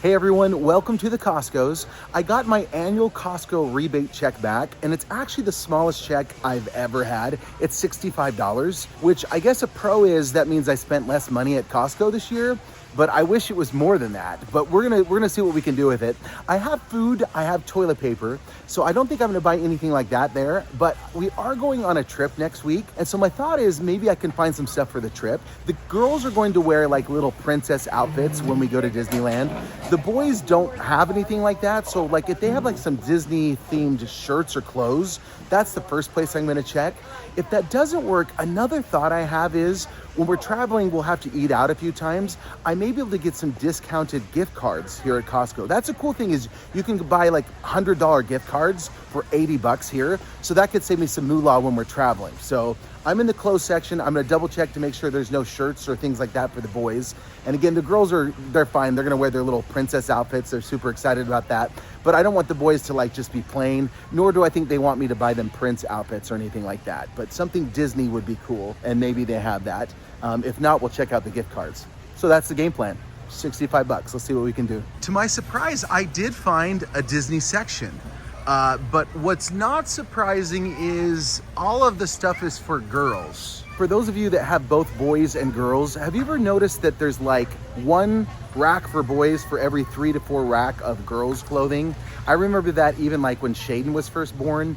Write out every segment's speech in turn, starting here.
Hey everyone, welcome to the Costco's. I got my annual Costco rebate check back, and it's actually the smallest check I've ever had. It's $65, which I guess a pro is that means I spent less money at Costco this year, but I wish it was more than that. But we're gonna see what we can do with it. I have food, I have toilet paper, so I don't think I'm gonna buy anything like that there, but we are going on a trip next week, and so my thought is maybe I can find some stuff for the trip. The girls are going to wear like little princess outfits when we go to Disneyland. The boys don't have anything like that, so like if they have like some Disney themed shirts or clothes, that's the first place I'm gonna check. If that doesn't work, another thought I have is when we're traveling, we'll have to eat out a few times. I may be able to get some discounted gift cards here at Costco. That's a cool thing is you can buy like $100 gift cards for 80 bucks here. So that could save me some moolah when we're traveling. So I'm in the clothes section. I'm gonna double check to make sure there's no shirts or things like that for the boys. And again, the girls they're fine. They're gonna wear their little princess outfits. They're super excited about that. But I don't want the boys to like just be plain, nor do I think they want me to buy them Prince outfits or anything like that. But something Disney would be cool, and maybe they have that. If not, we'll check out the gift cards. So that's the game plan. 65 bucks. Let's see what we can do. To my surprise, I did find a Disney section. But what's not surprising is all of the stuff is for girls. For those of you that have both boys and girls, have you ever noticed that there's like one rack for boys for every 3 to 4 rack of girls clothing? I remember that even like when Shayden was first born.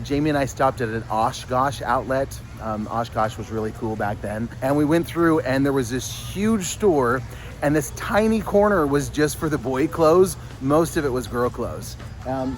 Jamie and I stopped at an Oshkosh outlet. Oshkosh was really cool back then. And we went through and there was this huge store and this tiny corner was just for the boy clothes. Most of it was girl clothes.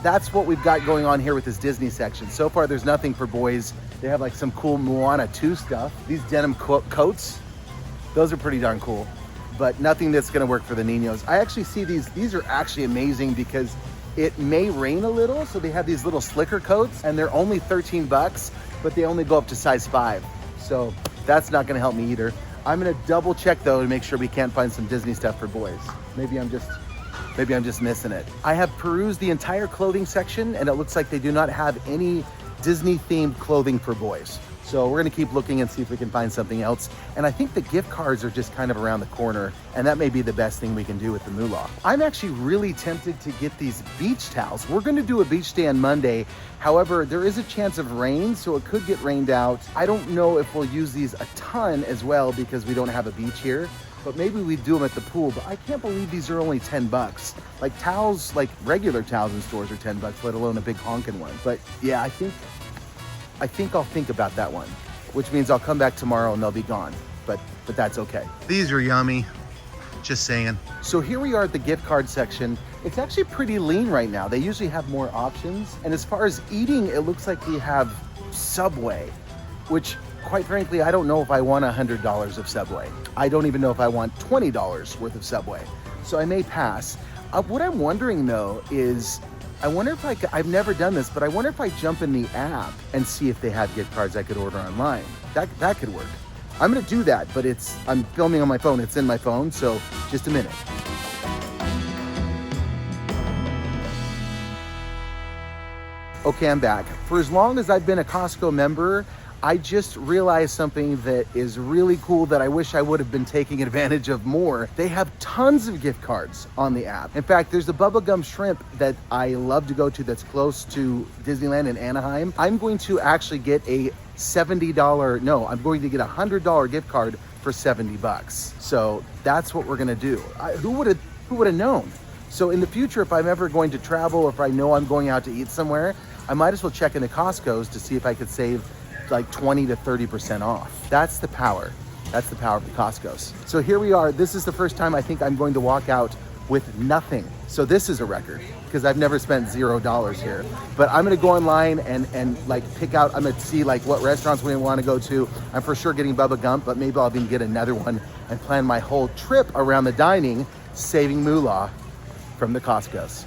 That's what we've got going on here with this Disney section. So far, there's nothing for boys. They have like some cool Moana 2 stuff. These denim coats, those are pretty darn cool, but nothing that's gonna work for the Niños. I actually see these are actually amazing because it may rain a little, so they have these little slicker coats and they're only 13 bucks, but they only go up to size 5. So that's not gonna help me either. I'm gonna double check though to make sure we can't find some Disney stuff for boys. Maybe I'm just missing it. I have perused the entire clothing section and it looks like they do not have any Disney themed clothing for boys. So we're gonna keep looking and see if we can find something else. And I think the gift cards are just kind of around the corner and that may be the best thing we can do with the moolah. I'm actually really tempted to get these beach towels. We're gonna do a beach day on Monday. However, there is a chance of rain, so it could get rained out. I don't know if we'll use these a ton as well because we don't have a beach here. But maybe we do them at the pool, but I can't believe these are only 10 bucks. Like towels, like regular towels in stores are 10 bucks, let alone a big honkin' one. But yeah, I think I'll think about that one, which means I'll come back tomorrow and they'll be gone, but that's okay. These are yummy, just saying. So here we are at the gift card section. It's actually pretty lean right now. They usually have more options. And as far as eating, it looks like we have Subway, which quite frankly, I don't know if I want $100 of Subway. I don't even know if I want $20 worth of Subway. So I may pass. What I'm wondering though is, I wonder if I've never done this, but I wonder if I jump in the app and see if they have gift cards I could order online. That could work. I'm gonna do that, but I'm filming on my phone. It's in my phone, so just a minute. Okay, I'm back. For as long as I've been a Costco member, I just realized something that is really cool that I wish I would have been taking advantage of more. They have tons of gift cards on the app. In fact, there's a bubblegum shrimp that I love to go to that's close to Disneyland in Anaheim. I'm going to actually get a I'm going to get a $100 gift card for 70 bucks. So that's what we're gonna do. Who would have known? So in the future, if I'm ever going to travel or if I know I'm going out to eat somewhere, I might as well check in the Costco's to see if I could save like 20 to 30% off. That's the power. That's the power of the Costco's. So here we are. This is the first time I think I'm going to walk out with nothing. So this is a record because I've never spent $0 here. But I'm gonna go online and like pick out, I'm gonna see like what restaurants we want to go to. I'm for sure getting Bubba Gump, but maybe I'll even get another one and plan my whole trip around the dining, saving moolah from the Costco's.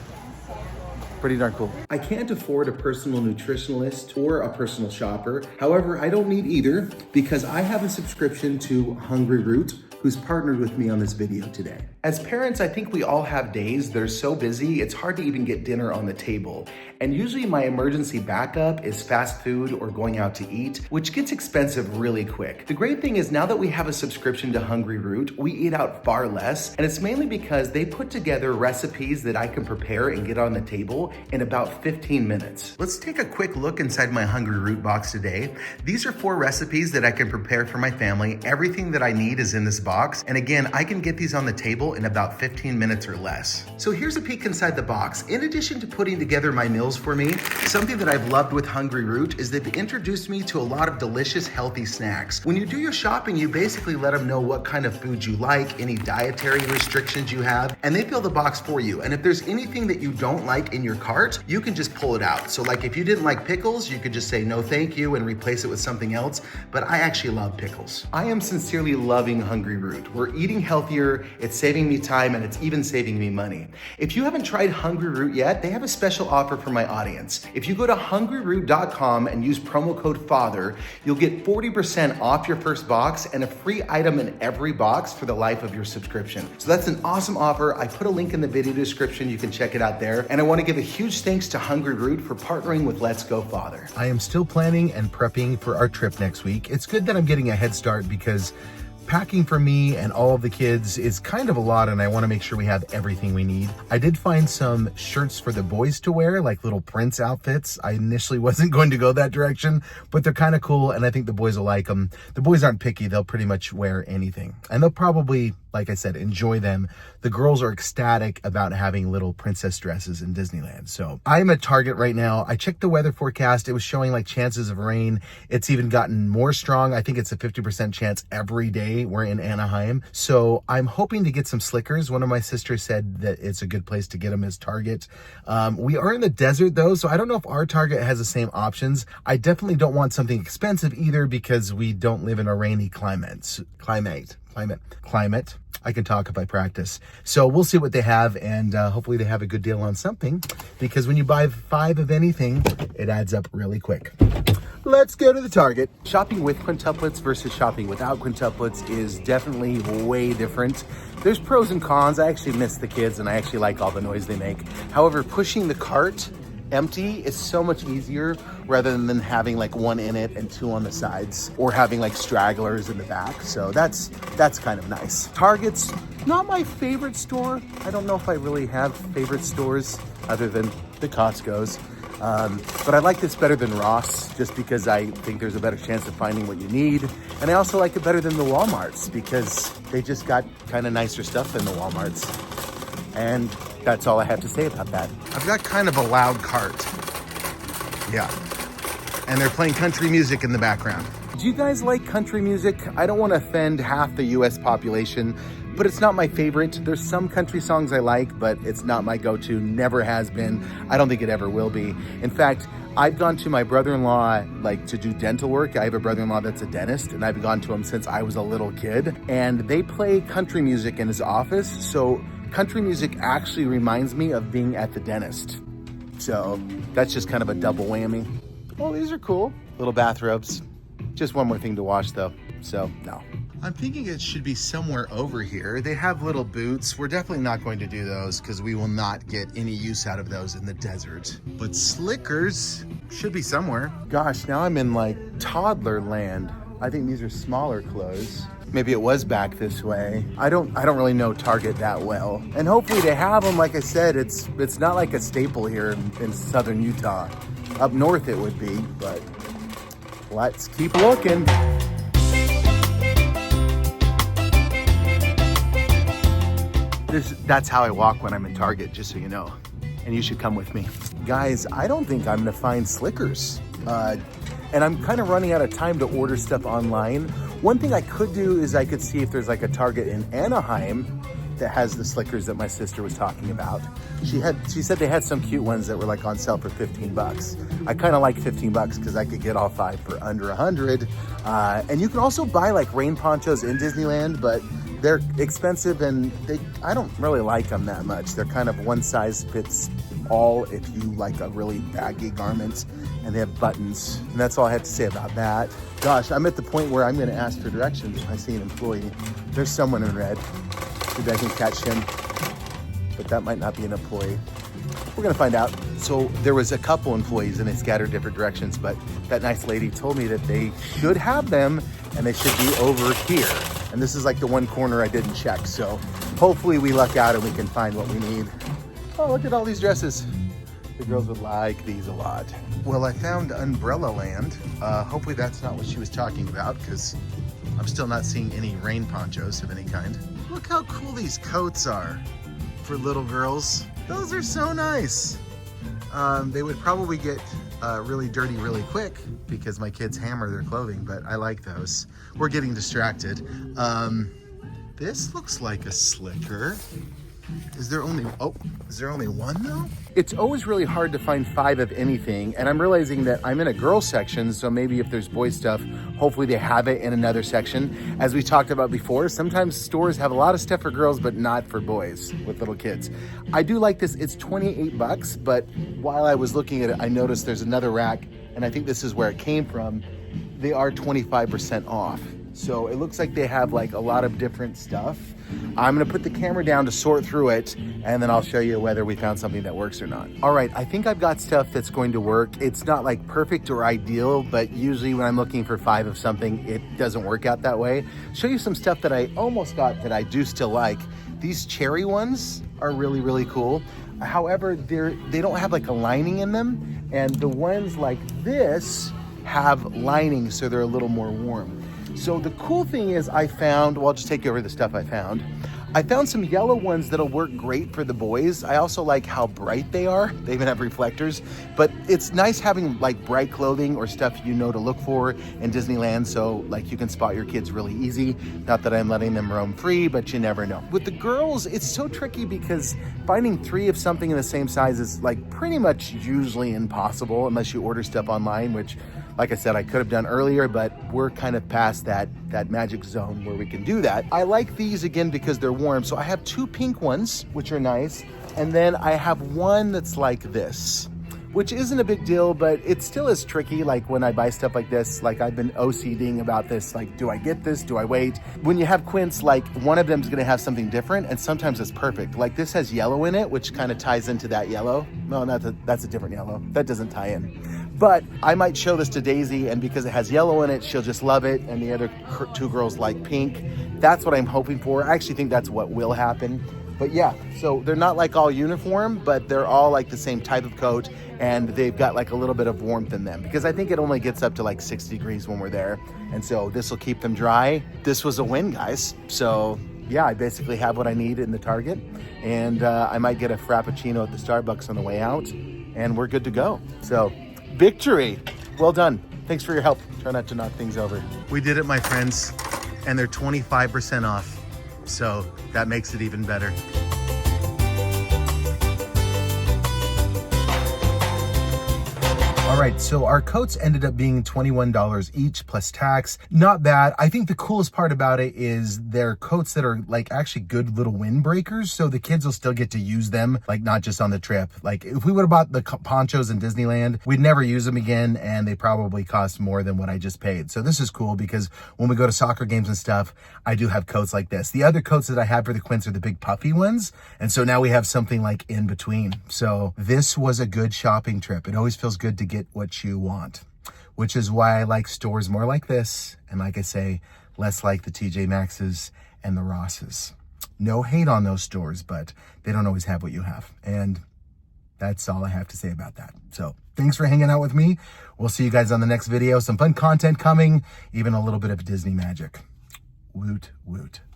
Pretty darn cool. I can't afford a personal nutritionalist or a personal shopper. However, I don't need either because I have a subscription to Hungryroot, who's partnered with me on this video today. As parents, I think we all have days that are so busy, it's hard to even get dinner on the table. And usually my emergency backup is fast food or going out to eat, which gets expensive really quick. The great thing is now that we have a subscription to Hungryroot, we eat out far less, and it's mainly because they put together recipes that I can prepare and get on the table in about 15 minutes. Let's take a quick look inside my Hungryroot box today. These are 4 recipes that I can prepare for my family. Everything that I need is in this box, and again, I can get these on the table in about 15 minutes or less. So here's a peek inside the box. In addition to putting together my meals for me, something that I've loved with Hungryroot is they've introduced me to a lot of delicious, healthy snacks. When you do your shopping, you basically let them know what kind of food you like, any dietary restrictions you have, and they fill the box for you. And if there's anything that you don't like in your cart, you can just pull it out. So like if you didn't like pickles, you could just say no thank you and replace it with something else. But I actually love pickles. I am sincerely loving Hungryroot. We're eating healthier, it's saving me time, and it's even saving me money. If you haven't tried Hungryroot yet, they have a special offer for my audience. If you go to hungryroot.com and use promo code FATHER, you'll get 40% off your first box and a free item in every box for the life of your subscription. So that's an awesome offer. I put a link in the video description. You can check it out there. And I want to give a huge thanks to Hungryroot for partnering with Let's Go Father. I am still planning and prepping for our trip next week. It's good that I'm getting a head start because packing for me and all of the kids is kind of a lot, and I want to make sure we have everything we need. I did find some shirts for the boys to wear, like little Prince outfits. I initially wasn't going to go that direction, but they're kind of cool, and I think the boys will like them. The boys aren't picky. They'll pretty much wear anything, and they'll probably, like I said, enjoy them. The girls are ecstatic about having little princess dresses in Disneyland. So I'm at Target right now. I checked the weather forecast. It was showing like chances of rain. It's even gotten more strong. I think it's a 50% chance every day we're in Anaheim. So I'm hoping to get some Slickers. One of my sisters said that it's a good place to get them is Target. We are in the desert though, so I don't know if our Target has the same options. I definitely don't want something expensive either because we don't live in a rainy climate. I can talk if I practice. So we'll see what they have, and hopefully they have a good deal on something, because when you buy 5 of anything, it adds up really quick. Let's go to the Target. Shopping with quintuplets versus shopping without quintuplets is definitely way different. There's pros and cons. I actually miss the kids, and I actually like all the noise they make. However, pushing the cart empty is so much easier rather than having like 1 in it and 2 on the sides, or having like stragglers in the back. So that's kind of nice. Target's not my favorite store. I don't know if I really have favorite stores other than the Costco's. But I like this better than Ross just because I think there's a better chance of finding what you need. And I also like it better than the Walmarts because they just got kind of nicer stuff than the Walmarts. And that's all I have to say about that. I've got kind of a loud cart. Yeah. And they're playing country music in the background. Do you guys like country music? I don't want to offend half the US population, but it's not my favorite. There's some country songs I like, but it's not my go-to, never has been. I don't think it ever will be. In fact, I've gone to my brother-in-law like to do dental work. I have a brother-in-law that's a dentist, and I've gone to him since I was a little kid. And they play country music in his office, so country music actually reminds me of being at the dentist. So that's just kind of a double whammy. Oh, these are cool. Little bathrobes. Just one more thing to wash though, so no. I'm thinking it should be somewhere over here. They have little boots. We're definitely not going to do those because we will not get any use out of those in the desert. But Slickers should be somewhere. Gosh, now I'm in like toddler land. I think these are smaller clothes. Maybe it was back this way. I don't really know Target that well. And hopefully they have them. Like I said, it's not like a staple here in southern Utah. Up north it would be, but let's keep looking. That's how I walk when I'm in Target, just so you know. And you should come with me. Guys, I don't think I'm gonna find Slickers. And I'm kind of running out of time to order stuff online. One thing I could do is I could see if there's like a Target in Anaheim that has the Slickers that my sister was talking about. She said they had some cute ones that were like on sale for 15 bucks. I kind of like 15 bucks because I could get all 5 for under 100. And you can also buy like rain ponchos in Disneyland, but They're expensive and I don't really like them that much. They're kind of one size fits all if you like a really baggy garment, and they have buttons. And that's all I have to say about that. Gosh, I'm at the point where I'm gonna ask for directions if I see an employee. There's someone in red. Maybe I can catch him, but that might not be an employee. We're gonna find out. So there was a couple employees and they scattered different directions, but that nice lady told me that they should have them and they should be over here. And this is like the one corner I didn't check. So hopefully we luck out and we can find what we need. Oh, look at all these dresses. The girls would like these a lot. Well, I found Umbrella Land. Hopefully that's not what she was talking about, because I'm still not seeing any rain ponchos of any kind. Look how cool these coats are for little girls. Those are so nice. They would probably get really dirty really quick because my kids hammer their clothing, but I like those. We're getting distracted. This looks like a slicker. Is there only one though? It's always really hard to find 5 of anything, and I'm realizing that I'm in a girls section, so maybe if there's boy stuff, hopefully they have it in another section. As we talked about before, sometimes stores have a lot of stuff for girls, but not for boys with little kids. I do like this. It's 28 bucks, but while I was looking at it, I noticed there's another rack, and I think this is where it came from. They are 25% off. So it looks like they have like a lot of different stuff. I'm gonna put the camera down to sort through it, and then I'll show you whether we found something that works or not. All right, I think I've got stuff that's going to work. It's not like perfect or ideal, but usually when I'm looking for 5 of something, it doesn't work out that way. Show you some stuff that I almost got that I do still like. These cherry ones are really, really cool. However, they don't have like a lining in them, and the ones like this have lining, so they're a little more warm. So the cool thing is I'll just take you over the stuff I found. I found some yellow ones that'll work great for the boys. I also like how bright they are. They even have reflectors, but it's nice having like bright clothing or stuff you know to look for in Disneyland, so like you can spot your kids really easy. Not that I'm letting them roam free, but you never know. With the girls, it's so tricky because finding 3 of something in the same size is like pretty much usually impossible unless you order stuff online, which like I said, I could have done earlier, but we're kind of past that magic zone where we can do that. I like these again because they're warm. So I have 2 pink ones, which are nice. And then I have one that's like this, which isn't a big deal, but it still is tricky. Like when I buy stuff like this, like I've been OCDing about this. Like, do I get this? Do I wait? When you have quints, like one of them is gonna have something different, and sometimes it's perfect. Like this has yellow in it, which kind of ties into that yellow. No, that's a different yellow. That doesn't tie in. But I might show this to Daisy, and because it has yellow in it, she'll just love it, and the other 2 girls like pink. That's what I'm hoping for. I actually think that's what will happen. But yeah, so they're not like all uniform, but they're all like the same type of coat, and they've got like a little bit of warmth in them, because I think it only gets up to like 60 degrees when we're there. And so this will keep them dry. This was a win, guys. So yeah, I basically have what I need in the Target, and I might get a Frappuccino at the Starbucks on the way out, and we're good to go. So victory. Well done. Thanks for your help. Try not to knock things over. We did it, my friends, and they're 25% off. So that makes it even better. All right, so our coats ended up being $21 each plus tax. Not bad. I think the coolest part about it is they're coats that are like actually good little windbreakers, so the kids will still get to use them, like not just on the trip. Like if we would have bought the ponchos in Disneyland, we'd never use them again, and they probably cost more than what I just paid. So this is cool because when we go to soccer games and stuff, I do have coats like this. The other coats that I have for the quints are the big puffy ones, and so now we have something like in between. So this was a good shopping trip. It always feels good to get what you want, which is why I like stores more like this, and like I say, less like the TJ Maxx's and the Ross's. No hate on those stores, but they don't always have what you have, and that's all I have to say about that. So thanks for hanging out with me. We'll see you guys on the next video. Some fun content coming, even a little bit of Disney magic. Woot woot.